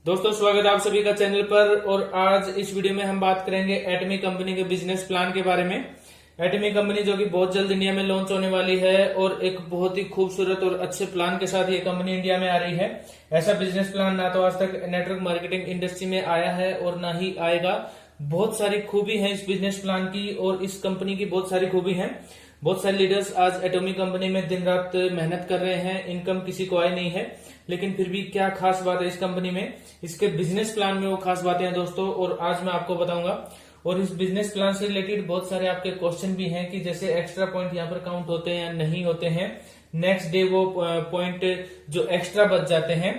दोस्तों स्वागत है आप सभी का चैनल पर। और आज इस वीडियो में हम बात करेंगे एटमी कंपनी के बिजनेस प्लान के बारे में। एटमी कंपनी जो कि बहुत जल्द इंडिया में लॉन्च होने वाली है और एक बहुत ही खूबसूरत और अच्छे प्लान के साथ ये कंपनी इंडिया में आ रही है। ऐसा बिजनेस प्लान ना तो आज तक नेटवर्क मार्केटिंग इंडस्ट्री में आया है और ना ही आएगा। बहुत सारी खूबी है इस बिजनेस प्लान की और इस कंपनी की बहुत सारी खूबी है। बहुत सारे लीडर्स आज एटॉमी कंपनी में दिन रात मेहनत कर रहे हैं। इनकम किसी को आई नहीं है, लेकिन फिर भी क्या खास बात है इस कंपनी में, इसके बिजनेस प्लान में वो खास बातें हैं दोस्तों, और आज मैं आपको बताऊंगा। और इस बिजनेस प्लान से रिलेटेड बहुत सारे आपके क्वेश्चन भी हैं कि जैसे एक्स्ट्रा पॉइंट यहाँ पर काउंट होते हैं या नहीं होते हैं। नेक्स्ट डे वो पॉइंट जो एक्स्ट्रा बच जाते हैं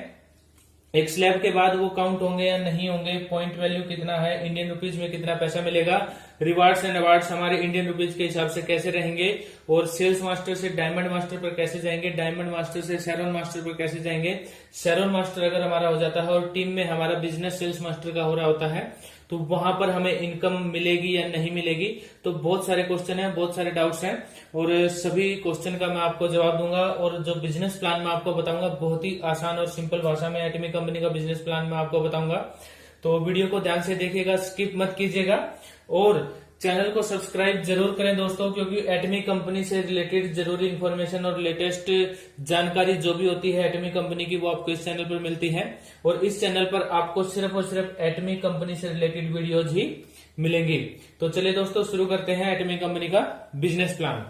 एक स्लैब के बाद वो काउंट होंगे या नहीं होंगे, पॉइंट वैल्यू कितना है, इंडियन रुपीज में कितना पैसा मिलेगा, रिवार्ड्स एंड अवार्ड्स हमारे इंडियन रुपीज के हिसाब से कैसे रहेंगे, और सेल्स मास्टर से डायमंड मास्टर पर कैसे जाएंगे, डायमंड मास्टर से शैरोन मास्टर पर कैसे जाएंगे, शैरोन मास्टर अगर हमारा हो जाता है और टीम में हमारा बिजनेस सेल्स मास्टर का हो रहा होता है तो वहां पर हमें इनकम मिलेगी या नहीं मिलेगी। तो बहुत सारे क्वेश्चन हैं, बहुत सारे डाउट्स हैं और सभी क्वेश्चन का मैं आपको जवाब दूंगा। और जो बिजनेस प्लान मैं आपको बताऊंगा बहुत ही आसान और सिंपल भाषा में एटमी कंपनी का बिजनेस प्लान मैं आपको बताऊंगा। तो वीडियो को ध्यान से देखिएगा, स्किप मत कीजिएगा और चैनल को सब्सक्राइब जरूर करें दोस्तों, क्योंकि एटमी कंपनी से रिलेटेड जरूरी इंफॉर्मेशन और लेटेस्ट जानकारी जो भी होती है एटमी कंपनी की वो आपको इस चैनल पर मिलती है। और इस चैनल पर आपको सिर्फ और सिर्फ एटमी कंपनी से रिलेटेड वीडियोज ही मिलेंगी। तो चलिए दोस्तों शुरू करते हैं एटमी कंपनी का बिजनेस प्लान।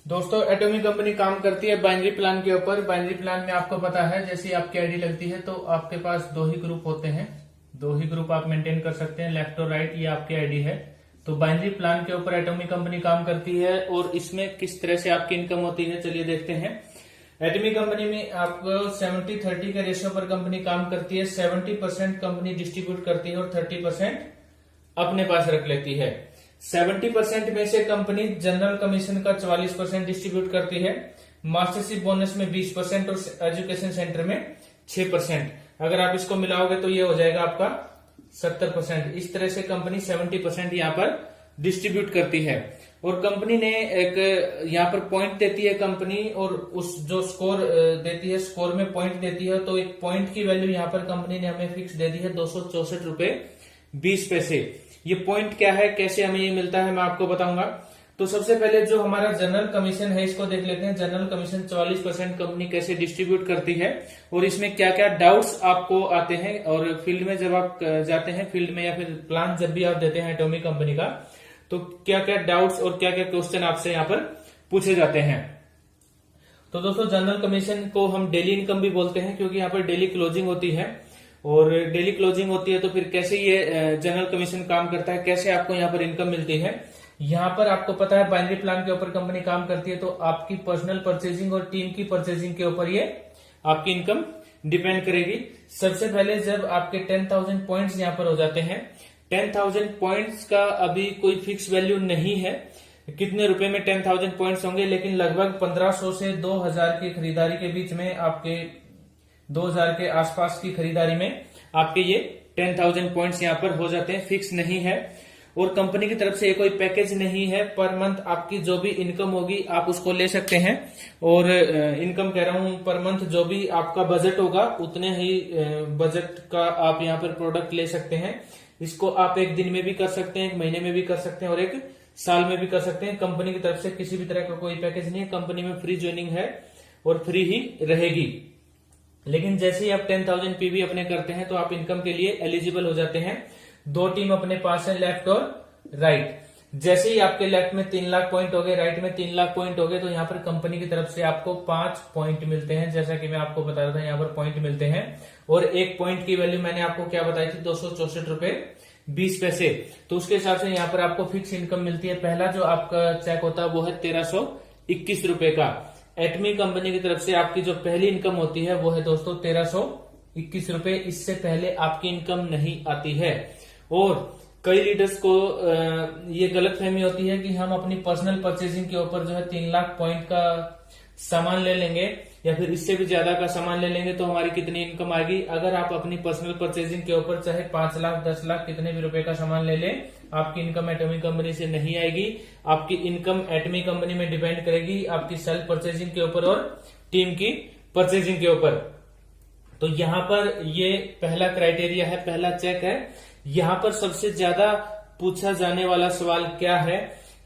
दोस्तों एटॉमी कंपनी काम करती है बाइनरी प्लान के ऊपर। बाइनरी प्लान में आपको पता है जैसे आपकी आईडी लगती है तो आपके पास दो ही ग्रुप होते हैं, दो ही ग्रुप आप मेंटेन कर सकते हैं, लेफ्ट और राइट, ये आपकी आईडी है। तो बाइनरी प्लान के ऊपर एटॉमी कंपनी काम करती है और इसमें किस तरह से आपकी इनकम होती है चलिए देखते हैं। एटॉमी कंपनी में आपको 70-30 के रेशियो पर कंपनी काम करती है। 70% कंपनी डिस्ट्रीब्यूट करती है और 30% अपने पास रख लेती है। 70% में से कंपनी जनरल कमीशन का 44% डिस्ट्रीब्यूट करती है, मास्टरशिप बोनस में 20% और एजुकेशन सेंटर में 6%। अगर आप इसको मिलाओगे तो ये हो जाएगा आपका 70%। इस तरह से कंपनी 70% यहाँ पर डिस्ट्रीब्यूट करती है। और कंपनी ने एक यहाँ पर पॉइंट देती है कंपनी, और उस जो स्कोर देती है स्कोर में पॉइंट देती है। तो एक पॉइंट की वैल्यू यहाँ पर कंपनी ने हमें फिक्स दे दी है 264 रुपए 20 पैसे। ये पॉइंट क्या है, कैसे हमें ये मिलता है, मैं आपको बताऊंगा। तो सबसे पहले जो हमारा जनरल कमीशन है इसको देख लेते हैं। जनरल कमीशन 44% कंपनी कैसे डिस्ट्रीब्यूट करती है और इसमें क्या क्या डाउट्स आपको आते हैं। और फील्ड में जब आप जाते हैं, फील्ड में या फिर प्लान जब भी आप देते हैं एटॉमी कंपनी का, तो क्या क्या डाउट्स और क्या क्या क्वेश्चन आपसे यहाँ पर पूछे जाते हैं। तो दोस्तों जनरल कमीशन को हम डेली इनकम भी बोलते हैं, क्योंकि यहाँ पर डेली क्लोजिंग होती है। और डेली क्लोजिंग होती है तो फिर कैसे ये जनरल कमीशन काम करता है, कैसे आपको यहाँ पर इनकम मिलती है। यहाँ पर आपको पता है बाइनरी प्लान के ऊपर कंपनी काम करती है, तो आपकी पर्सनल परचेजिंग और टीम की परचेजिंग के ऊपर ये आपकी इनकम डिपेंड करेगी। सबसे पहले जब आपके 10,000 पॉइंट्स यहाँ पर हो जाते हैं, 10,000 पॉइंट्स का अभी कोई फिक्स वैल्यू नहीं है कितने रुपए में 10,000 पॉइंट्स होंगे, लेकिन लगभग 1500 से 2000 की खरीदारी के बीच में, आपके 2000 के आसपास की खरीदारी में आपके ये 10,000 पॉइंट्स यहाँ पर हो जाते हैं। फिक्स नहीं है और कंपनी की तरफ से कोई पैकेज नहीं है। पर मंथ आपकी जो भी इनकम होगी आप उसको ले सकते हैं। और इनकम कह रहा हूं, पर मंथ जो भी आपका बजट होगा उतने ही बजट का आप यहाँ पर प्रोडक्ट ले सकते हैं। इसको आप एक दिन में भी कर सकते हैं, एक महीने में भी कर सकते हैं और एक साल में भी कर सकते हैं। कंपनी की तरफ से किसी भी तरह का कोई पैकेज नहीं है। कंपनी में फ्री ज्वाइनिंग है और फ्री ही रहेगी। लेकिन जैसे ही आप 10,000 पीवी अपने करते हैं तो आप इनकम के लिए एलिजिबल हो जाते हैं। दो टीम अपने पास है, लेफ्ट और राइट। जैसे ही आपके लेफ्ट में 3 लाख पॉइंट हो गए, राइट में 3 लाख पॉइंट हो गए, तो यहाँ पर कंपनी की तरफ से आपको 5 पॉइंट मिलते हैं। जैसा कि मैं आपको बता रहा था यहाँ पर पॉइंट मिलते हैं। और एक पॉइंट की वैल्यू मैंने आपको क्या बताई थी, 264 रुपए 20 पैसे। तो उसके हिसाब से यहाँ पर आपको फिक्स इनकम मिलती है। पहला जो आपका चेक होता है वो है 1321 रुपए का। एटमी कंपनी की तरफ से आपकी जो पहली इनकम होती है वो है दोस्तों 1321 रुपए। इससे पहले आपकी इनकम नहीं आती है। और कई लीडर्स को ये गलतफहमी होती है कि हम अपनी पर्सनल परचेजिंग के ऊपर जो है 3 लाख पॉइंट का सामान ले लेंगे या फिर इससे भी ज्यादा का सामान ले लेंगे तो हमारी कितनी इनकम आएगी। अगर आप अपनी पर्सनल परचेजिंग के ऊपर चाहे 5 लाख 10 लाख कितने भी रुपए का सामान ले लें, आपकी इनकम एटॉमी कंपनी से नहीं आएगी। आपकी इनकम एटॉमी कंपनी में डिपेंड करेगी आपकी सेल्फ परचेजिंग के ऊपर और टीम की परचेजिंग के ऊपर। तो यहां पर ये पहला क्राइटेरिया है, पहला चेक है। यहां पर सबसे ज्यादा पूछा जाने वाला सवाल क्या है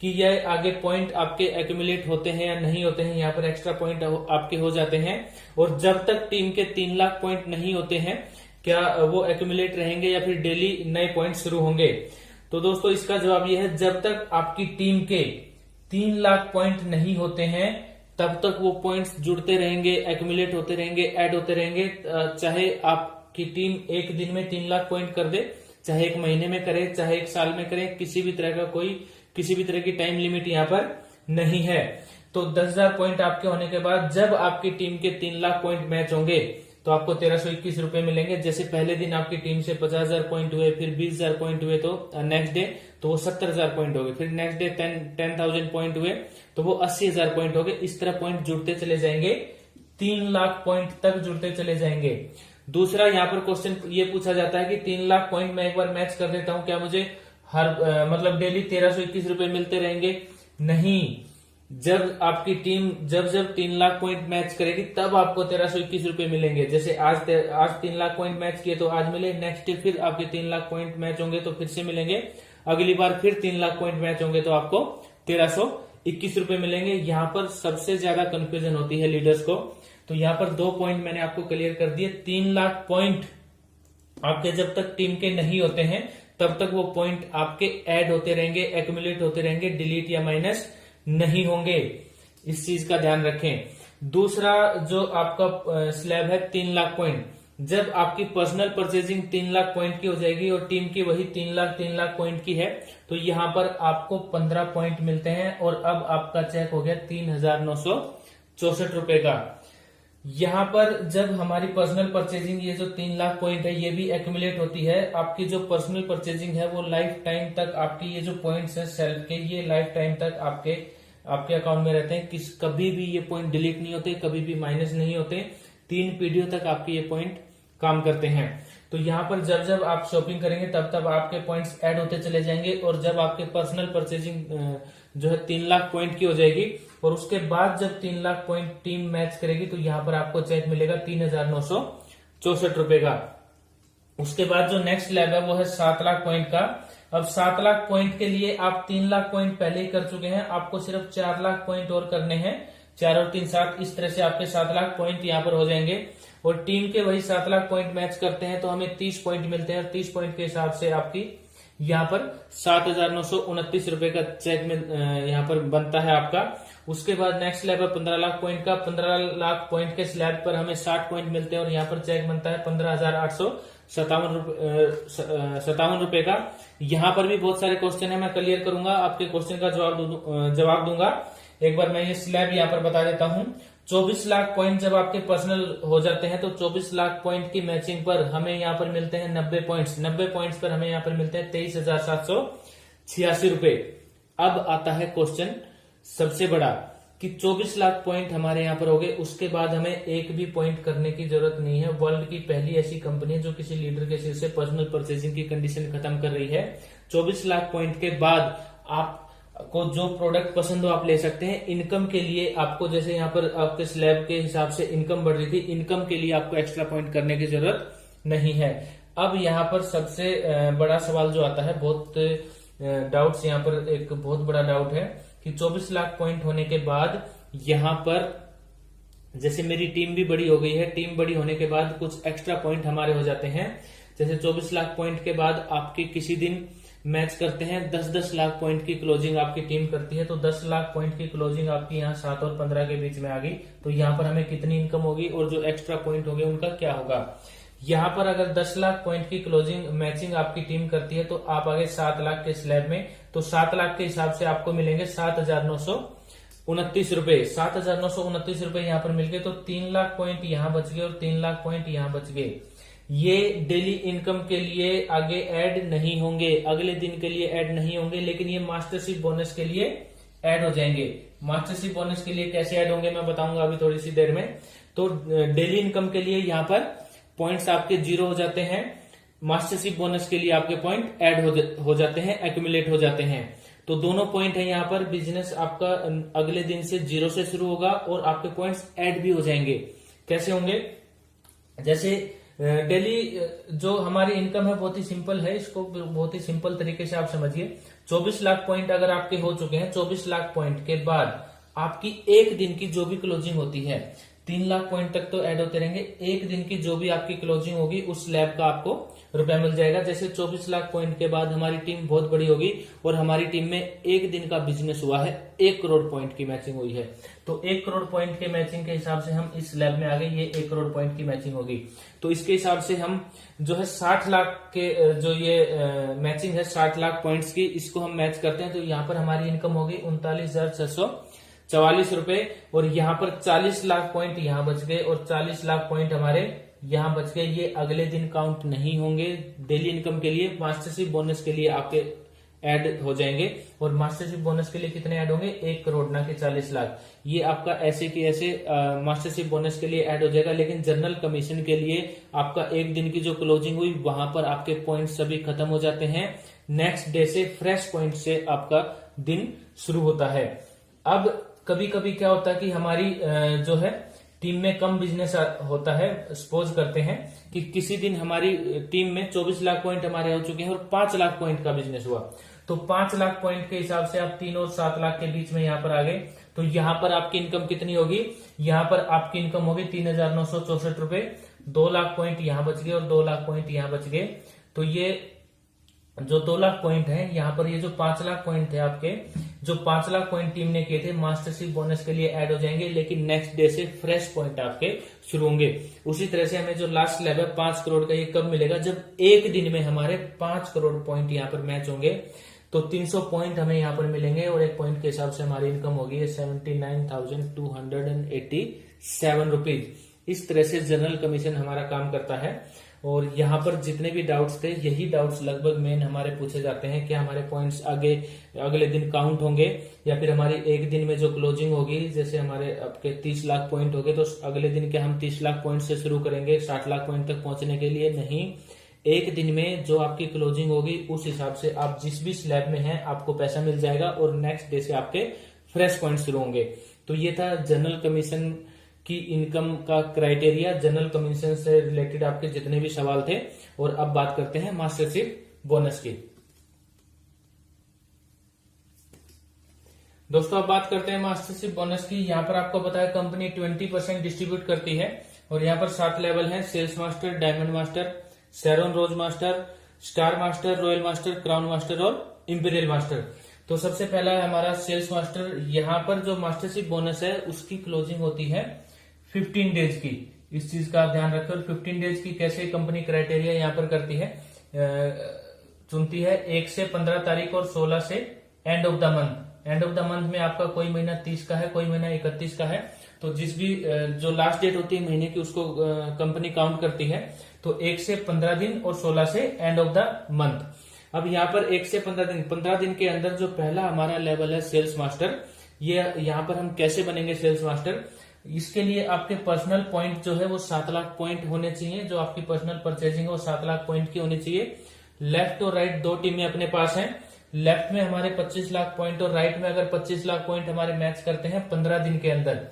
कि यह आगे पॉइंट आपके एक्यूमुलेट होते हैं या नहीं होते हैं। यहाँ पर एक्स्ट्रा पॉइंट आपके हो जाते हैं, और जब तक टीम के 3 लाख पॉइंट नहीं होते हैं, क्या वो एक्यूमुलेट रहेंगे या फिर डेली नए पॉइंट शुरू होंगे। तो दोस्तों इसका जवाब यह है, जब तक आपकी टीम के 3 लाख पॉइंट नहीं होते हैं तब तक वो पॉइंट्स जुड़ते रहेंगे, एक्यूमुलेट होते रहेंगे, ऐड होते रहेंगे। चाहे आपकी टीम एक दिन में 3 लाख पॉइंट कर दे, चाहे एक महीने में करे, चाहे एक साल में करे, किसी भी तरह की टाइम लिमिट यहाँ पर नहीं है। तो 10,000 पॉइंट आपके होने के बाद जब आपकी टीम के 3 लाख पॉइंट मैच होंगे तो आपको 1321 रुपए मिलेंगे। जैसे पहले दिन आपकी टीम से 50,000 पॉइंट हुए, फिर 20,000 पॉइंट हुए, तो नेक्स्ट डे तो वो 70,000 पॉइंट हो गए, फिर नेक्स्ट डे 10,000 पॉइंट हुए तो वो 80,000 पॉइंट हो गए। इस तरह पॉइंट जुड़ते चले जाएंगे, 3 लाख पॉइंट तक जुड़ते चले जाएंगे। दूसरा यहाँ पर क्वेश्चन ये पूछा जाता है कि 3 लाख पॉइंट मैं एक बार मैच कर देता हूं, क्या मुझे मतलब डेली 1321 रुपए मिलते रहेंगे? नहीं, जब आपकी टीम जब 3 लाख पॉइंट मैच करेगी तब आपको 1321 रुपए मिलेंगे। जैसे आज 3 लाख पॉइंट मैच किए तो आज मिले, नेक्स्ट डे फिर आपके 3 लाख पॉइंट मैच होंगे तो फिर से मिलेंगे, अगली बार फिर 3 लाख पॉइंट मैच होंगे तो आपको 1321 रुपए मिलेंगे। यहाँ पर सबसे ज्यादा कंफ्यूजन होती है लीडर्स को। तो यहाँ पर 2 पॉइंट मैंने आपको क्लियर कर दिए। 3 लाख पॉइंट आपके जब तक टीम के नहीं होते हैं तब तक वो पॉइंट आपके ऐड होते रहेंगे, एक्यूमुलेट होते रहेंगे, डिलीट या माइनस नहीं होंगे। इस चीज का ध्यान रखें। दूसरा जो आपका स्लैब है 3 लाख पॉइंट, जब आपकी पर्सनल परचेजिंग 3 लाख पॉइंट की हो जाएगी और टीम की वही 3 लाख पॉइंट की है तो यहां पर आपको 15 पॉइंट मिलते हैं, और अब आपका चेक हो गया 3,964 रुपए का। यहाँ पर जब हमारी पर्सनल परचेजिंग ये जो 3 लाख पॉइंट है ये भी एक्यूमुलेट होती है। आपकी जो पर्सनल परचेजिंग है वो लाइफ टाइम तक आपकी ये जो पॉइंट्स है सेल्फ के, ये लाइफ टाइम तक आपके अकाउंट में रहते हैं। कभी भी ये पॉइंट डिलीट नहीं होते, कभी भी माइनस नहीं होते, 3 पीढ़ियों तक आपके ये पॉइंट काम करते हैं। तो यहाँ पर जब आप शॉपिंग करेंगे तब आपके पॉइंट्स ऐड होते चले जाएंगे, और जब आपके पर्सनल परचेजिंग जो है 3 लाख पॉइंट की हो जाएगी और उसके बाद जब 3 लाख पॉइंट टीम मैच करेगी तो यहाँ पर आपको चेक मिलेगा 3,964 रुपए का। उसके बाद जो नेक्स्ट स्लैब है वो है 7 लाख पॉइंट का। अब 7 लाख पॉइंट के लिए आप 3 लाख पॉइंट पहले ही कर चुके हैं, आपको सिर्फ 4 लाख पॉइंट और करने हैं। 4 और 3 7, इस तरह से आपके 7 लाख पॉइंट यहाँ पर हो जाएंगे। और टीम के वही 7 लाख पॉइंट मैच करते हैं तो हमें 30 पॉइंट मिलते हैं, और 30 पॉइंट के हिसाब से आपकी यहाँ पर 7,929 रुपए का चेक में यहाँ पर बनता है आपका। उसके बाद नेक्स्ट स्लैब है 15 लाख पॉइंट का। 15 लाख पॉइंट के स्लैब पर हमें 60 पॉइंट मिलते हैं और यहाँ पर चेक बनता है 15,857 रुपए का। यहाँ पर भी बहुत सारे क्वेश्चन है, मैं क्लियर करूंगा, आपके क्वेश्चन का जवाब दूंगा। एक बार मैं ये स्लैब यहाँ पर बता देता हूँ। 24 लाख पॉइंट जब आपके पर्सनल हो जाते हैं तो 24 लाख पॉइंट की मैचिंग पर हमें यहाँ पर मिलते हैं 90 पॉइंट्स। 90 पॉइंट्स पर हमें यहाँ पर मिलते हैं 23,786 रुपए। अब आता है क्वेश्चन सबसे बड़ा कि 24 लाख पॉइंट हमारे यहाँ पर हो गए, उसके बाद हमें एक भी पॉइंट करने की जरूरत नहीं है। वर्ल्ड की पहली ऐसी कंपनी है जो किसी लीडर के सिर से पर्सनल परचेजिंग की कंडीशन खत्म कर रही है। 24 लाख पॉइंट के बाद आपको जो प्रोडक्ट पसंद हो आप ले सकते हैं। इनकम के लिए आपको, जैसे यहाँ पर आपके स्लैब के हिसाब से इनकम बढ़ रही थी, इनकम के लिए आपको एक्स्ट्रा पॉइंट करने की जरूरत नहीं है। अब यहाँ पर सबसे बड़ा सवाल जो आता है, बहुत डाउट्स, यहाँ पर एक बहुत बड़ा डाउट है कि 24 लाख पॉइंट होने के बाद यहाँ पर जैसे मेरी टीम भी बड़ी हो गई है, टीम बड़ी होने के बाद कुछ एक्स्ट्रा पॉइंट हमारे हो जाते हैं। जैसे 24 लाख पॉइंट के बाद आपके किसी दिन मैच करते हैं 10-10 लाख पॉइंट की क्लोजिंग आपकी टीम करती है, तो 10 लाख पॉइंट की क्लोजिंग आपकी यहाँ 7 और 15 के बीच में आ गई, तो यहाँ पर हमें कितनी इनकम होगी और जो एक्स्ट्रा पॉइंट होंगे उनका क्या होगा। यहाँ पर अगर 10 लाख पॉइंट की क्लोजिंग मैचिंग आपकी टीम करती है तो आप आगे 7 लाख के स्लैब में, तो 7 लाख के हिसाब से आपको मिलेंगे 7,929 रुपए। 7,929 रुपए यहाँ पर मिल गए, तो 3 लाख पॉइंट यहाँ बच गए और 3 लाख पॉइंट यहाँ बच गए। ये डेली इनकम के लिए आगे ऐड नहीं होंगे, अगले दिन के लिए ऐड नहीं होंगे, लेकिन ये मास्टरशिप बोनस के लिए ऐड हो जाएंगे। मास्टरशिप बोनस के लिए कैसे ऐड होंगे मैं बताऊंगा अभी थोड़ी सी देर में। तो डेली इनकम के लिए यहाँ पर पॉइंट्स आपके 0 हो जाते हैं, मास्टरशिप बोनस के लिए आपके पॉइंट ऐड हो जाते हैं, एक्यूमुलेट हो जाते हैं। तो दोनों पॉइंट है यहाँ पर। बिजनेस आपका अगले दिन से 0 से शुरू होगा और आपके पॉइंट्स ऐड भी हो जाएंगे। कैसे होंगे, जैसे डेली जो हमारी इनकम है बहुत ही सिंपल है, इसको बहुत ही सिंपल तरीके से आप समझिए। 24 लाख पॉइंट अगर आपके हो चुके हैं, 24 लाख पॉइंट के बाद आपकी एक दिन की जो भी क्लोजिंग होती है, 3 लाख पॉइंट तक तो ऐड होते रहेंगे, एक दिन की जो भी आपकी क्लोजिंग होगी उस स्लैब का आपको रुपया मिल जाएगा। जैसे 24 लाख पॉइंट के बाद हमारी टीम बहुत बड़ी होगी और हमारी टीम में एक दिन का बिजनेस हुआ है, 1 करोड़ पॉइंट की मैचिंग हुई है, तो 1 करोड़ पॉइंट के मैचिंग के हिसाब से हम इस स्लैब में आ गए, ये 1 करोड़ पॉइंट की मैचिंग होगी। तो इसके हिसाब से हम जो है 60 लाख के जो ये मैचिंग है 60 लाख पॉइंट्स की, इसको हम मैच करते हैं तो यहाँ पर हमारी इनकम होगी 39,644 रुपए, और यहाँ पर 40 लाख पॉइंट यहाँ बच गए और 40 लाख पॉइंट हमारे यहाँ बच गए। ये अगले दिन काउंट नहीं होंगे डेली इनकम के लिए, मास्टरशिप बोनस के लिए आपके ऐड हो जाएंगे। और मास्टरशिप बोनस के लिए कितने ऐड होंगे, 1 करोड़ ना कि 40 लाख। ये आपका ऐसे की ऐसे मास्टरशिप बोनस के लिए ऐड हो जाएगा, लेकिन जनरल कमीशन के लिए आपका एक दिन की जो क्लोजिंग हुई वहां पर आपके पॉइंट सभी खत्म हो जाते हैं। नेक्स्ट डे से फ्रेश पॉइंट से आपका दिन शुरू होता है। अब कभी कभी क्या होता है कि हमारी जो है टीम में कम बिजनेस होता है। सपोज करते हैं कि किसी दिन हमारी टीम में 24 लाख पॉइंट हमारे हो चुके हैं और 5 लाख पॉइंट का बिजनेस हुआ, तो 5 लाख पॉइंट के हिसाब से आप 3 और 7 लाख के बीच में यहाँ पर आ गए, तो यहाँ पर आपकी इनकम कितनी होगी, यहाँ पर आपकी इनकम होगी 3,964 रुपए। 2 लाख पॉइंट यहाँ बच गए और 2 लाख पॉइंट यहाँ बच गए, तो ये जो 2 लाख पॉइंट है यहाँ पर, ये जो 5 लाख पॉइंट थे आपके, जो 5 लाख पॉइंट टीम ने किए थे मास्टरशिप बोनस के लिए ऐड हो जाएंगे, लेकिन नेक्स्ट डे से फ्रेश पॉइंट आपके शुरू होंगे। उसी तरह से हमें जो लास्ट स्लैब है 5 करोड़ का, ये कब मिलेगा, जब एक दिन में हमारे 5 करोड़ पॉइंट यहाँ पर मैच होंगे, तो 300 पॉइंट हमें यहाँ पर मिलेंगे और एक पॉइंट के हिसाब से हमारी इनकम होगी 79,287 रुपीज। इस तरह से जनरल कमीशन हमारा काम करता है। और यहाँ पर जितने भी डाउट्स थे, यही डाउट्स लगभग मेन हमारे पूछे जाते हैं कि हमारे पॉइंट्स आगे अगले दिन काउंट होंगे या फिर हमारी एक दिन में जो क्लोजिंग होगी, जैसे हमारे आपके 30 लाख पॉइंट हो गए तो अगले दिन क्या हम 30 लाख पॉइंट से शुरू करेंगे 60 लाख पॉइंट तक पहुंचने के लिए, नहीं, एक दिन में जो आपकी क्लोजिंग होगी उस हिसाब से आप जिस भी स्लैब में हैं आपको पैसा मिल जाएगा और नेक्स्ट डे से आपके फ्रेश पॉइंट शुरू होंगे। तो ये था जनरल कमीशन की इनकम का क्राइटेरिया, जनरल कमीशन से रिलेटेड आपके जितने भी सवाल थे। और अब बात करते हैं मास्टरशिप बोनस की। दोस्तों अब बात करते हैं मास्टरशिप बोनस की। यहाँ पर आपको पता है कंपनी 20% डिस्ट्रीब्यूट करती है और यहाँ पर 7 लेवल हैं, सेल्स master, diamond master, Sharon Rose master, star master, royal master, crown master और इंपीरियल मास्टर। तो सबसे पहला है हमारा सेल्स मास्टर। यहाँ पर जो मास्टरशिप बोनस है उसकी क्लोजिंग होती है 15 डेज की, इस चीज का आप ध्यान रखें। और 15 डेज की कैसे कंपनी क्राइटेरिया यहाँ पर करती है, चुनती है 1 से 15 तारीख और 16 से end of the month. End of the month में आपका कोई महीना 30 का है, कोई महीना 31 का है, तो जिस भी जो लास्ट डेट होती है महीने की उसको कंपनी काउंट करती है। तो 1 से 15 दिन और 16 से एंड ऑफ द मंथ। अब यहाँ पर 1 से 15 दिन के अंदर जो पहला हमारा लेवल है सेल्स मास्टर, ये यहाँ पर हम कैसे बनेंगे सेल्स मास्टर, इसके लिए आपके पर्सनल पॉइंट जो है वो 7 लाख पॉइंट होने चाहिए। जो आपकी पर्सनल परचेजिंग है वो 7 लाख पॉइंट की होनी चाहिए। लेफ्ट और राइट 2 टीमें अपने पास हैं। लेफ्ट में हमारे 25 लाख पॉइंट और राइट में अगर 25 लाख पॉइंट हमारे मैच करते हैं 15 दिन के अंदर,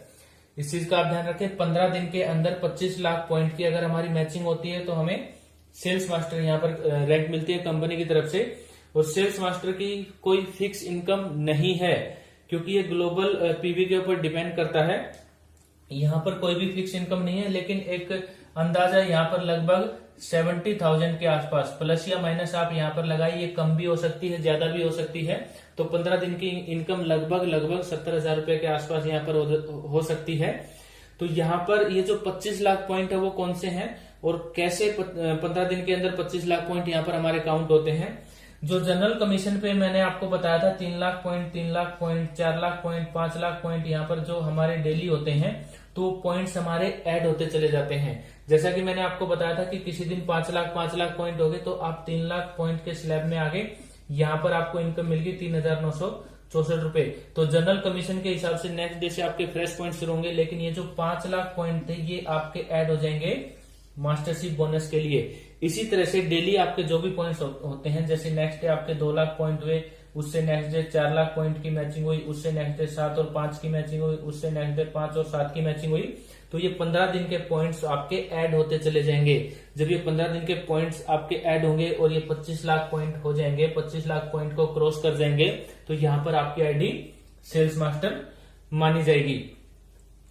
इस चीज का आप ध्यान रखें, 15 दिन के अंदर 25 लाख पॉइंट की अगर हमारी मैचिंग होती है तो हमें सेल्स मास्टर यहाँ पर रैंक मिलती है कंपनी की तरफ से। और सेल्स मास्टर की कोई फिक्स इनकम नहीं है क्योंकि ये ग्लोबल पीवी के ऊपर डिपेंड करता है। यहाँ पर कोई भी फिक्स इनकम नहीं है, लेकिन एक अंदाजा यहाँ पर लगभग 70,000 के आसपास, प्लस या माइनस आप यहाँ पर लगाइए, ये कम भी हो सकती है ज्यादा भी हो सकती है। तो 15 दिन की इनकम लगभग 70,000 रुपए के आसपास यहाँ पर हो सकती है। तो यहाँ पर ये जो 25 लाख पॉइंट है वो कौन से हैं और कैसे 15 दिन के अंदर 25 लाख पॉइंट यहाँ पर हमारे काउंट होते हैं। जो जनरल कमीशन पे मैंने आपको बताया था 3 lakh point, 3 lakh point, 4 lakh point, 5 lakh point, यहाँ पर जो हमारे डेली होते हैं तो पॉइंट्स हमारे ऐड होते चले जाते हैं। जैसा कि मैंने आपको बताया था कि किसी दिन 5 लाख पॉइंट हो गए तो आप 3 लाख पॉइंट के स्लैब में आ गए, यहाँ पर आपको इनकम मिल गई 3,964 रुपए। तो जनरल कमीशन के हिसाब से नेक्स्ट डे से आपके फ्रेश पॉइंट शुरू होंगे, लेकिन ये जो 5 लाख पॉइंट थे ये आपके ऐड हो जाएंगे मास्टरशिप बोनस के लिए। इसी तरह से डेली आपके जो भी पॉइंट्स होते हैं, जैसे नेक्स्ट डे आपके 2 लाख पॉइंट हुए, उससे नेक्स्ट डे 4 लाख पॉइंट की मैचिंग हुई, उससे नेक्स्ट डे 7 और 5 की मैचिंग हुई, उससे नेक्स्ट डे 5 और 7 की मैचिंग हुई। तो ये 15 दिन के पॉइंट्स आपके ऐड होते चले जाएंगे। जब ये 15 दिन के पॉइंट्स आपके ऐड होंगे और ये 25 लाख पॉइंट हो जाएंगे, 25 लाख पॉइंट को क्रॉस कर जाएंगे, तो यहाँ पर आपकी आईडी सेल्स मास्टर मानी जाएगी।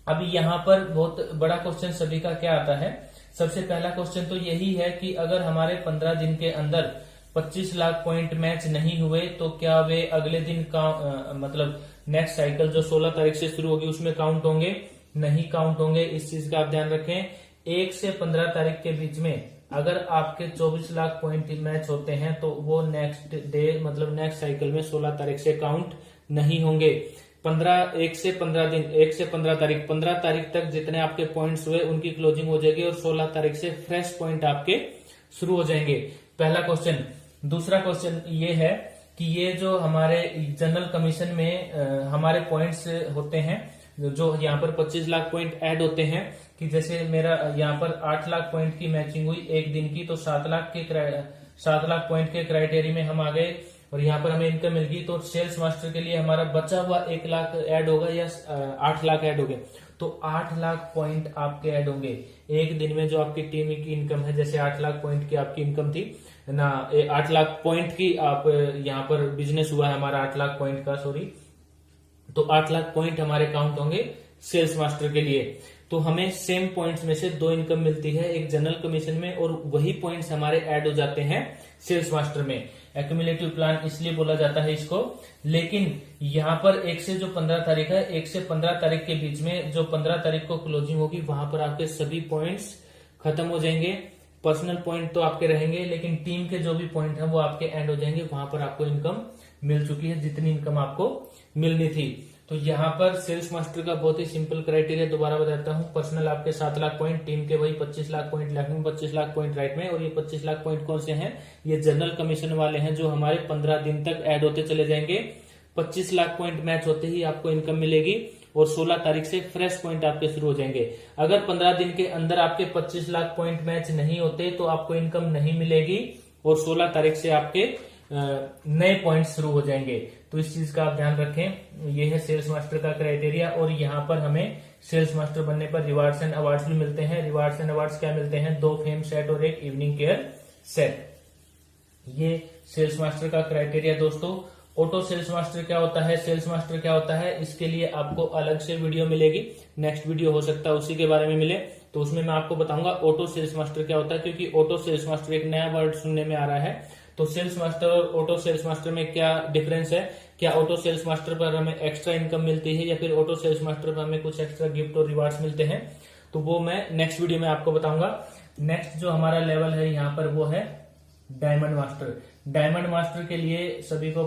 अब यहाँ पर बहुत बड़ा क्वेश्चन सभी का क्या आता है, सबसे पहला क्वेश्चन तो यही है कि अगर हमारे 15 दिन के अंदर 25 लाख पॉइंट मैच नहीं हुए तो क्या वे अगले दिन का मतलब नेक्स्ट साइकिल जो 16 तारीख से शुरू होगी उसमें काउंट होंगे? नहीं काउंट होंगे। इस चीज का आप ध्यान रखें। 1 से 15 तारीख के बीच में अगर आपके 24 लाख पॉइंट मैच होते हैं तो वो नेक्स्ट डे मतलब नेक्स्ट साइकिल में 16 तारीख से काउंट नहीं होंगे। 1 से 15 तारीख 15 तारीख तक जितने आपके पॉइंट्स हुए उनकी क्लोजिंग हो जाएगी और 16 तारीख से फ्रेश पॉइंट आपके शुरू हो जाएंगे। पहला क्वेश्चन। दूसरा क्वेश्चन ये है कि ये जो हमारे जनरल कमीशन में हमारे पॉइंट्स होते हैं, जो यहाँ पर 25 लाख पॉइंट ऐड होते हैं, कि जैसे मेरा यहाँ पर 8 लाख पॉइंट की मैचिंग हुई एक दिन की, तो 7 लाख पॉइंट के क्राइटेरिया में हम आ गए और यहाँ पर हमें इनकम मिल गई। तो सेल्स मास्टर के लिए हमारा बचा हुआ 1 लाख ऐड होगा या 8 लाख ऐड हो गए, तो 8 लाख पॉइंट आपके ऐड होंगे एक दिन में। जो आपकी टीम की इनकम है, जैसे 8 लाख पॉइंट की आपकी इनकम थी ना, 8 लाख पॉइंट की आप यहाँ पर बिजनेस हुआ है हमारा 8 लाख पॉइंट का, सॉरी, तो 8 लाख पॉइंट हमारे काउंट होंगे सेल्स मास्टर के लिए। तो हमें सेम पॉइंट्स में से 2 इनकम मिलती है, एक जनरल कमीशन में और वही पॉइंट्स हमारे ऐड हो जाते हैं सेल्स मास्टर में। एक्यूमुलेटिव प्लान इसलिए बोला जाता है इसको। लेकिन यहाँ पर 1 से जो 15 तारीख है, 1 से 15 तारीख के बीच में जो 15 तारीख को क्लोजिंग होगी वहां पर आपके सभी पॉइंट्स खत्म हो जाएंगे। पर्सनल पॉइंट तो आपके रहेंगे लेकिन टीम के जो भी पॉइंट है वो आपके एंड हो जाएंगे। वहां पर आपको इनकम मिल चुकी है जितनी इनकम आपको मिलनी थी। तो यहाँ पर सेल्स मास्टर का बहुत ही सिंपल क्राइटेरिया दोबारा बताता हूँ। पर्सनल आपके 7 लाख पॉइंट, टीम के वही 25 लाख पॉइंट लेफ्ट में, 25 लाख पॉइंट राइट में। और ये 25 लाख पॉइंट कौन से हैं? ये जनरल कमीशन वाले हैं जो हमारे 15 दिन तक ऐड होते चले जाएंगे। 25 लाख पॉइंट मैच होते ही आपको इनकम मिलेगी और 16 तारीख से फ्रेश पॉइंट आपके शुरू हो जाएंगे। अगर 15 दिन के अंदर आपके 25 लाख पॉइंट मैच नहीं होते तो आपको इनकम नहीं मिलेगी और 16 तारीख से आपके नए पॉइंट शुरू हो जाएंगे। तो इस चीज का आप ध्यान रखें। ये है सेल्स मास्टर का क्राइटेरिया। और यहाँ पर हमें सेल्स मास्टर बनने पर रिवार्ड्स एंड अवार्ड्स भी मिलते हैं। रिवार्ड्स एंड अवार्ड्स क्या मिलते हैं? 2 फेम सेट और 1 इवनिंग केयर सेट। ये सेल्स मास्टर का क्राइटेरिया दोस्तों। ऑटो सेल्स मास्टर क्या होता है, सेल्स मास्टर क्या होता है, इसके लिए आपको अलग से वीडियो मिलेगी। नेक्स्ट वीडियो हो सकता है उसी के बारे में मिले, तो उसमें मैं आपको बताऊंगा ऑटो सेल्स मास्टर क्या होता है। क्योंकि ऑटो सेल्स मास्टर एक नया वर्ड सुनने में आ रहा है। तो सेल्स मास्टर और ऑटो सेल्स मास्टर में क्या डिफरेंस है? क्या ऑटो सेल्स मास्टर पर हमें एक्स्ट्रा इनकम मिलती है या फिर ऑटो सेल्स मास्टर पर हमें कुछ एक्स्ट्रा गिफ्ट और रिवार्ड्स मिलते हैं? तो वो मैं नेक्स्ट वीडियो में आपको बताऊंगा। नेक्स्ट जो हमारा लेवल है यहाँ पर वो है डायमंड मास्टर। डायमंड मास्टर के लिए सभी को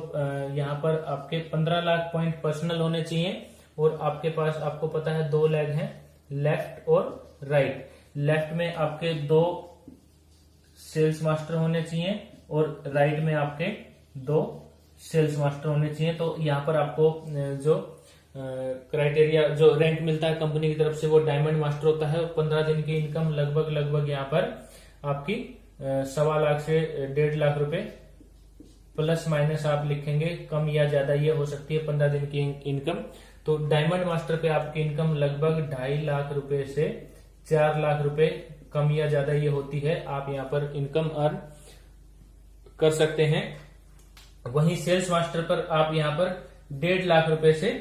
यहाँ पर आपके 15 लाख पॉइंट पर्सनल होने चाहिए और आपके पास आपको पता है 2 लेग हैं, लेफ्ट और राइट। लेफ्ट में आपके 2 सेल्स मास्टर होने चाहिए और राइट में आपके 2 सेल्स मास्टर होने चाहिए। तो यहाँ पर आपको जो क्राइटेरिया जो रैंक मिलता है कंपनी की तरफ से वो डायमंड मास्टर होता है। 15 दिन की इनकम लगभग यहाँ पर आपकी 1.25 लाख से 1.5 लाख रुपए, प्लस माइनस आप लिखेंगे, कम या ज्यादा ये हो सकती है 15 दिन की इनकम। तो डायमंड मास्टर पे आपकी इनकम लगभग 2.5 लाख रुपए से 4 लाख रुपए, कम या ज्यादा ये होती है। आप यहाँ पर इनकम अर्न कर सकते हैं। वहीं सेल्स मास्टर पर आप यहाँ पर 1.5 लाख रुपए से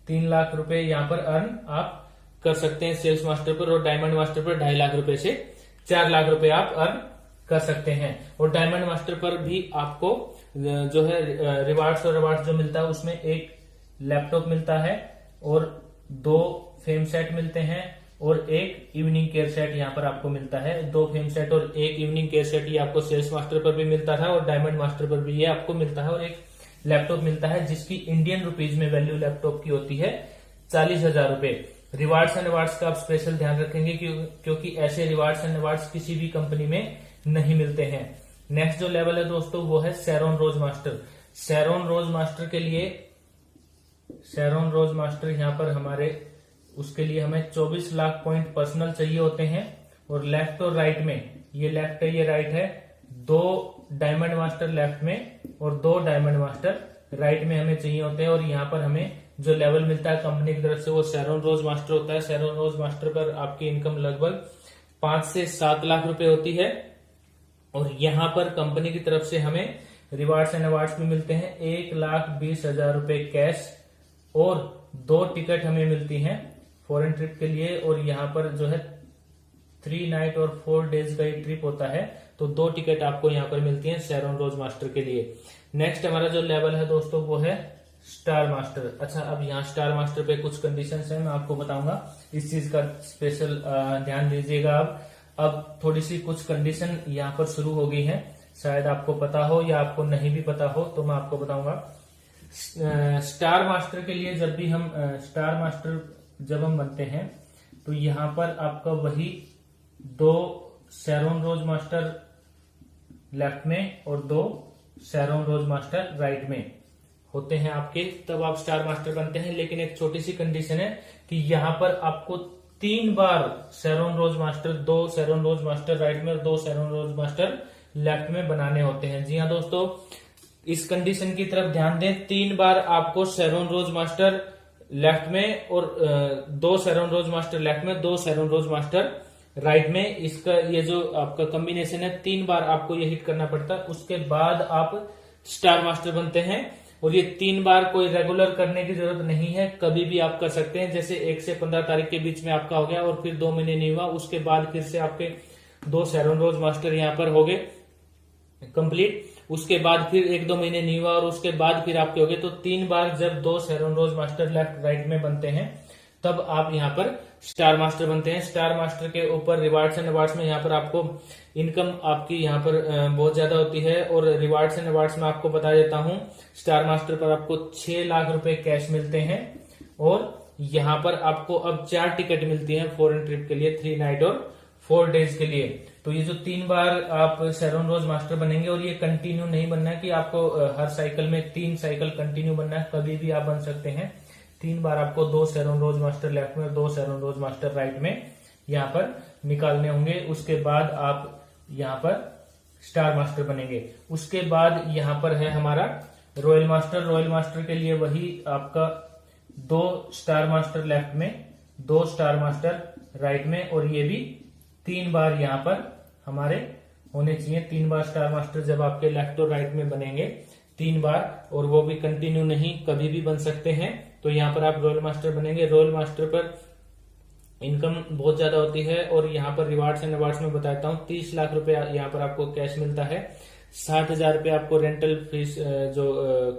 3 लाख रुपए यहाँ पर अर्न आप कर सकते हैं सेल्स मास्टर पर। और डायमंड मास्टर पर 2.5 लाख रुपए से 4 लाख रुपए आप अर्न कर सकते हैं। और डायमंड मास्टर पर भी आपको जो है रिवार्ड्स और अवार्ड्स जो मिलता है उसमें 1 लैपटॉप मिलता है और 2 फेम सेट मिलते हैं और 1 इवनिंग केयर सेट यहाँ पर आपको मिलता है। 2 फेम सेट और 1 इवनिंग केयर सेट ये आपको सेल्स मास्टर पर भी मिलता था और डायमंड मास्टर पर भी ये आपको मिलता है। और 1 लैपटॉप मिलता है जिसकी इंडियन रुपीज में वैल्यू लैपटॉप की होती है 40,000 रुपए। रिवार्ड्स एंड अवार्ड्स का आप स्पेशल ध्यान रखेंगे क्योंकि ऐसे रिवार्ड्स एंड अवार्ड्स किसी भी कंपनी में नहीं मिलते हैं। नेक्स्ट जो लेवल है दोस्तों वो है Charon Rose master. Sharon Rose master के लिए शेरोन रोज मास्टर यहाँ पर हमारे उसके लिए हमें 24 लाख पॉइंट पर्सनल चाहिए होते हैं। और लेफ्ट और राइट में, ये लेफ्ट है ये राइट है, 2 डायमंड मास्टर लेफ्ट में और 2 डायमंड मास्टर राइट में हमें चाहिए होते हैं। और यहाँ पर हमें जो लेवल मिलता है कंपनी की तरफ से वो शेरॉन रोज मास्टर होता है। शेरॉन रोज मास्टर पर आपकी इनकम लगभग 5 से 7 लाख रुपए होती है। और यहाँ पर कंपनी की तरफ से हमें रिवार्ड्स एंड अवार्ड्स भी मिलते हैं, 1,20,000 रुपए कैश और 2 टिकट हमें मिलती हैं फॉरेन ट्रिप के लिए। और यहाँ पर जो है 3 नाइट और 4 डेज का ये ट्रिप होता है, तो 2 टिकट आपको यहाँ पर मिलती हैं शेरॉन रोज मास्टर के लिए। नेक्स्ट हमारा जो लेवल है दोस्तों वो है स्टार मास्टर। अच्छा, अब यहाँ स्टार मास्टर पे कुछ कंडीशंस हैं, मैं आपको बताऊंगा, इस चीज का स्पेशल ध्यान दीजिएगा। अब थोड़ी सी कुछ कंडीशन यहाँ पर शुरू हो गई है, शायद आपको पता हो या आपको नहीं भी पता हो, तो मैं आपको बताऊंगा। स्टार मास्टर के लिए जब भी हम स्टार मास्टर जब हम बनते हैं तो यहाँ पर आपका वही 2 शेरॉन रोज मास्टर लेफ्ट में और 2 शेरॉन रोज मास्टर राइट में होते हैं आपके, तब आप स्टार मास्टर बनते हैं। लेकिन एक छोटी सी कंडीशन है कि यहाँ पर आपको 3 बार शेरॉन रोज मास्टर, 2 शेरॉन रोज मास्टर राइट में और 2 शेरॉन रोज मास्टर लेफ्ट में बनाने होते हैं। जी हाँ दोस्तों, इस कंडीशन की तरफ ध्यान दें, 3 बार आपको शेरॉन रोज मास्टर लेफ्ट में और 2 शेरॉन रोज मास्टर लेफ्ट में, 2 शेरॉन रोज मास्टर राइट में, इसका ये जो आपका कॉम्बिनेशन है 3 बार आपको ये हिट करना पड़ता है, उसके बाद आप स्टार मास्टर बनते हैं। और ये 3 बार कोई रेगुलर करने की जरूरत नहीं है, कभी भी आप कर सकते हैं। जैसे 1 से 15 तारीख के बीच में आपका हो गया और फिर 2 महीने नहीं हुआ, उसके बाद फिर से आपके 2 शेरॉन रोज मास्टर यहाँ पर हो गए कंप्लीट, उसके बाद फिर 1-2 महीने नहीं हुआ और उसके बाद फिर आपके हो गए। तो 3 बार जब 2 शेरॉन रोज मास्टर लेफ्ट राइट में बनते हैं तब आप यहाँ पर स्टार मास्टर बनते हैं। स्टार मास्टर के ऊपर रिवार्ड्स एंड अवार्ड्स में यहाँ पर आपको इनकम आपकी यहाँ पर बहुत ज्यादा होती है। और रिवार्ड्स एंड अवार्ड्स में आपको बता देता हूँ, स्टार मास्टर पर आपको 6 लाख रुपए कैश मिलते हैं और यहाँ पर आपको अब 4 टिकट मिलती हैं फॉरेन ट्रिप के लिए, 3 नाइट और 4 डेज के लिए। तो ये जो 3 बार आप शेरॉन रोज मास्टर बनेंगे, और ये कंटिन्यू नहीं बनना है कि आपको हर साइकिल में 3 साइकिल कंटिन्यू बनना है, कभी भी आप बन सकते हैं। 3 बार आपको 2 शेरॉन रोज मास्टर लेफ्ट में और 2 शेरॉन रोज मास्टर राइट में यहाँ पर निकालने होंगे। उसके बाद आप यहाँ पर स्टार मास्टर बनेंगे। उसके बाद यहाँ पर है हमारा रॉयल मास्टर। रॉयल मास्टर के लिए वही आपका 2 स्टार मास्टर लेफ्ट में, 2 स्टार मास्टर राइट में, और ये भी 3 बार यहाँ पर हमारे होने चाहिए। 3 बार स्टार मास्टर जब आपके लेफ्ट और राइट में बनेंगे 3 बार, और वो भी कंटिन्यू नहीं, कभी भी बन सकते हैं। तो यहाँ पर आप रॉयल मास्टर बनेंगे। रॉयल मास्टर पर इनकम बहुत ज्यादा होती है और यहाँ पर रिवार्ड्स एंड अवार्ड्स में बताता हूँ, 30 लाख रुपए यहाँ पर आपको कैश मिलता है, 60,000 रुपए आपको रेंटल फीस जो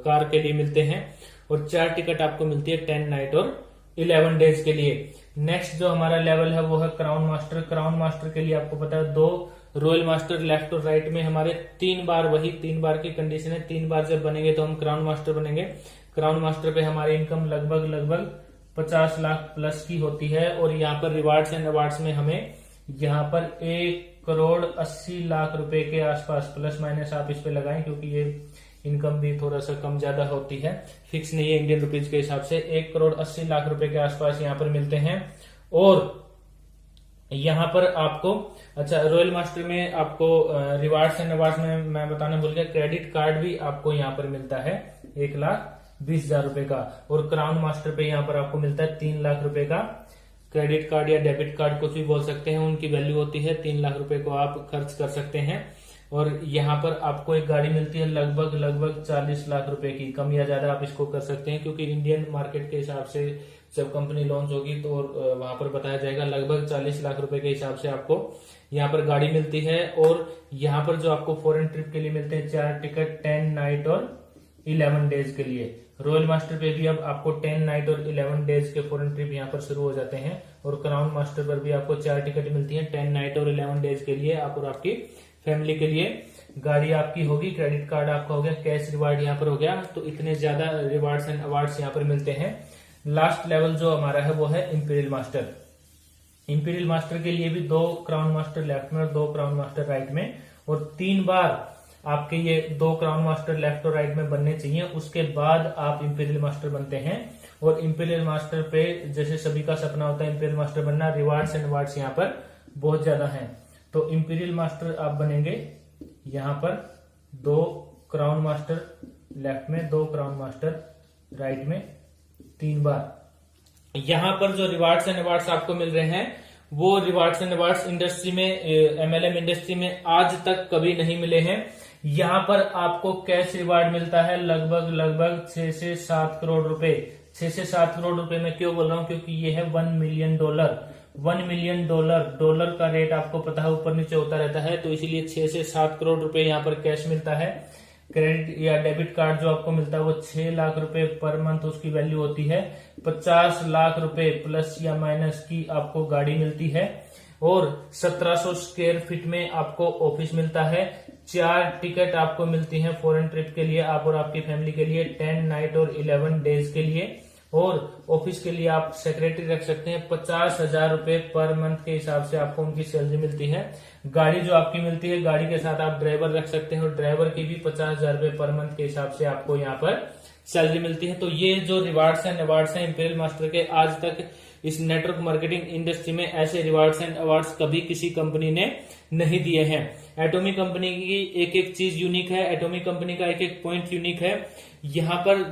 कार के लिए मिलते हैं, और 4 टिकट आपको मिलती है 10 नाइट और 11 डेज के लिए। नेक्स्ट जो हमारा लेवल है वो है क्राउन मास्टर। क्राउन मास्टर के लिए आपको पता है 2 रॉयल मास्टर लेफ्ट और राइट में हमारे 3 बार, वही 3 बार की कंडीशन है, 3 बार जब बनेंगे तो हम क्राउन मास्टर बनेंगे। क्राउन मास्टर पे हमारी इनकम लगभग 50 लाख प्लस की होती है। और यहाँ पर रिवार्ड्स एंड अवार्ड्स में हमें यहाँ पर 1,80,00,000 रुपए के आसपास, प्लस माइनस आप इस पे लगाएं क्योंकि ये इनकम भी थोड़ा सा कम ज्यादा होती है, फिक्स नहीं है इंडियन रुपीज के हिसाब से। 1,80,00,000 रुपए के आसपास यहाँ पर मिलते हैं। और यहाँ पर आपको, अच्छा, रॉयल मास्टर में आपको रिवार्ड्स एंड अवार्ड्स में मैं बताना भूल गया, क्रेडिट कार्ड भी आपको यहाँ पर मिलता है 1,20,000 रुपए का। और क्राउन मास्टर पे यहाँ पर आपको मिलता है 3 लाख रुपए का क्रेडिट कार्ड या डेबिट कार्ड, कुछ भी बोल सकते हैं, उनकी वैल्यू होती है 3 लाख रुपए को आप खर्च कर सकते हैं। और यहाँ पर आपको एक गाड़ी मिलती है लगभग 40 लाख रुपए की, कम या ज्यादा आप इसको कर सकते हैं क्योंकि इंडियन मार्केट के हिसाब से जब कंपनी लॉन्च होगी तो वहां पर बताया जाएगा, लगभग 40 लाख रुपए के हिसाब से आपको यहाँ पर गाड़ी मिलती है। और यहाँ पर जो आपको फॉरेन ट्रिप के लिए मिलते हैं 4 टिकट 10 नाइट और 11 डेज के लिए। रॉयल मास्टर पे भी अब आपको 10 नाइट और 11 डेज के फॉरेन ट्रिप यहाँ पर शुरू हो जाते हैं। और क्राउन मास्टर पर भी आपको 4 टिकट मिलती है 10 नाइट और 11 डेज के लिए, आप और आपकी फैमिली के लिए। गाड़ी आपकी होगी, क्रेडिट कार्ड आपका हो गया, कैश रिवार्ड यहाँ पर हो गया। तो इतने ज्यादा रिवार्ड्स एंड अवार्ड्स यहाँ पर मिलते हैं। लास्ट लेवल जो हमारा है वो है इंपीरियल मास्टर। इंपीरियल मास्टर के लिए भी 2 क्राउन मास्टर लेफ्ट में और 2 क्राउन मास्टर राइट में, और 3 बार आपके ये 2 क्राउन मास्टर लेफ्ट और राइट में बनने चाहिए, उसके बाद आप इंपीरियल मास्टर बनते हैं। और इंपीरियल मास्टर पे जैसे सभी का सपना होता है इंपीरियल मास्टर बनना, रिवार्ड्स एंड अवार्ड्स यहाँ पर बहुत ज्यादा है। तो इंपीरियल मास्टर आप बनेंगे यहाँ पर 2 क्राउन मास्टर लेफ्ट में 2 क्राउन मास्टर, राइट में 3 बार। यहाँ पर जो रिवार्ड्स एंड अवार्ड्स आपको मिल रहे हैं वो रिवार्ड्स एंड अवार्ड्स इंडस्ट्री में, MLM इंडस्ट्री में आज तक कभी नहीं मिले हैं। यहाँ पर आपको कैश रिवार्ड मिलता है लगभग 6 से 7 करोड़ रुपए। 6 से 7 करोड़ रुपए में क्यों बोल रहा हूँ, क्योंकि ये है $1 मिलियन। $1 मिलियन डॉलर का रेट आपको पता है ऊपर नीचे होता रहता है, तो इसीलिए 6 से 7 करोड़ रुपए यहाँ पर कैश मिलता है। क्रेडिट या डेबिट कार्ड जो आपको मिलता है वो 6 लाख रुपए पर मंथ उसकी वैल्यू होती है। 50 लाख रुपए प्लस या माइनस की आपको गाड़ी मिलती है और 1700 स्क्वायर फीट में आपको ऑफिस मिलता है। 4 टिकट आपको मिलती हैं फॉरेन ट्रिप के लिए, आप और आपकी फैमिली के लिए, 10 नाइट और 11 डेज के लिए। और ऑफिस के लिए आप सेक्रेटरी रख सकते हैं। 50,000 रुपए पर मंथ के हिसाब से आपको उनकी सैलरी मिलती है। गाड़ी जो आपकी मिलती है, गाड़ी के साथ आप ड्राइवर रख सकते हैं और ड्राइवर की भी 50,000 रुपए पर मंथ के हिसाब से आपको यहाँ पर सैलरी मिलती है। तो ये जो रिवार्ड्स एंड अवार्ड्स हैं इंपीरियल मास्टर के, आज तक इस नेटवर्क मार्केटिंग इंडस्ट्री में ऐसे रिवार्ड्स एंड अवार्ड्स कभी किसी कंपनी ने नहीं दिए हैं। एटॉमिक कंपनी की एक एक चीज यूनिक है, एटॉमिक कंपनी का एक एक पॉइंट यूनिक है। यहाँ पर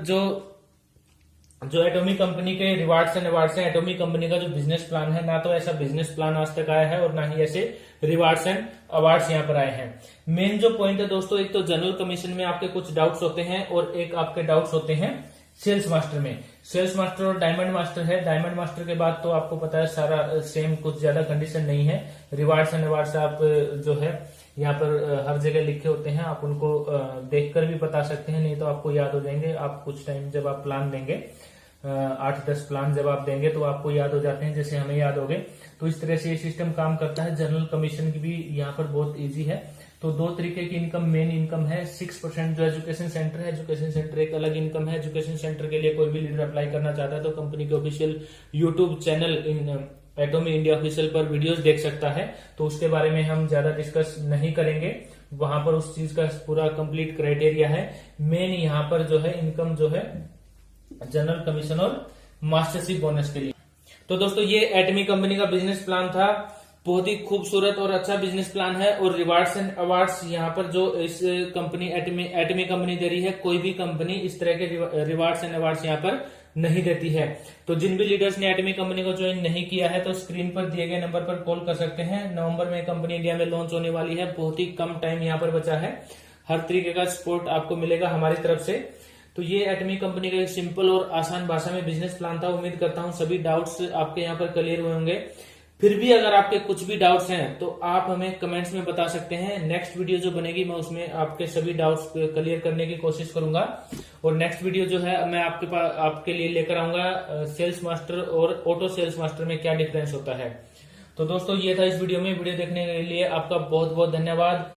जो एटॉमिक कंपनी के रिवार्ड्स एंड अवार्ड्स हैं, एटॉमिक कंपनी का जो बिजनेस प्लान है, ना तो ऐसा बिजनेस प्लान आज तक आया है और ना ही ऐसे रिवार्ड्स एंड अवार्ड्स यहाँ पर आए हैं। मेन जो पॉइंट है दोस्तों, एक तो जनरल कमीशन में आपके कुछ डाउट्स होते हैं और एक आपके डाउट्स होते हैं सेल्स मास्टर में। सेल्स मास्टर और डायमंड मास्टर है। डायमंड मास्टर के बाद तो आपको पता है सारा सेम, कुछ ज्यादा कंडीशन नहीं है। रिवार्ड्स एंड अवार्ड्स आप जो है यहाँ पर हर जगह लिखे होते हैं, आप उनको देखकर भी बता सकते हैं, नहीं तो आपको याद हो जाएंगे। आप कुछ टाइम जब आप प्लान देंगे, 8-10 प्लान जब आप देंगे तो आपको याद हो जाते हैं, जैसे हमें याद हो गए। तो इस तरह से ये सिस्टम काम करता है। जनरल कमीशन की भी यहाँ पर बहुत इजी है। तो 2 तरीके की इनकम, मेन इनकम है 6% जो एजुकेशन सेंटर है। एजुकेशन सेंटर एक अलग इनकम है। एजुकेशन सेंटर के लिए कोई भी लीडर अप्लाई करना चाहता है तो कंपनी के official YouTube channel एटॉमी India official पर वीडियोस देख सकता है, तो उसके बारे में हम ज्यादा डिस्कस नहीं करेंगे। वहां पर उस चीज का पूरा कंप्लीट क्राइटेरिया है। मेन यहाँ पर जो है इनकम जो है जनरल कमीशन और मास्टरशिप बोनस के लिए। तो दोस्तों ये एटमी कंपनी का बिजनेस प्लान था। बहुत ही खूबसूरत और अच्छा बिजनेस प्लान है। और रिवार्ड्स एंड अवार्ड्स यहाँ पर जो इस कंपनी एटमी कंपनी दे रही है, कोई भी कंपनी इस तरह के रिवार्ड्स एंड अवार्ड्स यहाँ पर नहीं देती है। तो जिन भी लीडर्स ने एटमी कंपनी को ज्वाइन नहीं किया है तो स्क्रीन पर दिए गए नंबर पर कॉल कर सकते हैं। नवंबर में कंपनी इंडिया में लॉन्च होने वाली है। बहुत ही कम टाइम यहाँ पर बचा है। हर तरीके का सपोर्ट आपको मिलेगा हमारी तरफ से। तो ये एटमी कंपनी का एक सिंपल और आसान भाषा में बिजनेस प्लान था। उम्मीद करता हूँ सभी डाउट्स आपके यहाँ पर क्लियर हुए होंगे। फिर भी अगर आपके कुछ भी डाउट्स हैं तो आप हमें कमेंट्स में बता सकते हैं। नेक्स्ट वीडियो जो बनेगी मैं उसमें आपके सभी डाउट्स क्लियर करने की कोशिश करूंगा। और नेक्स्ट वीडियो जो है मैं आपके लिए लेकर आऊंगा सेल्स मास्टर और ऑटो सेल्स मास्टर में क्या डिफरेंस होता है। तो दोस्तों ये था इस वीडियो में। वीडियो देखने के लिए आपका बहुत बहुत धन्यवाद।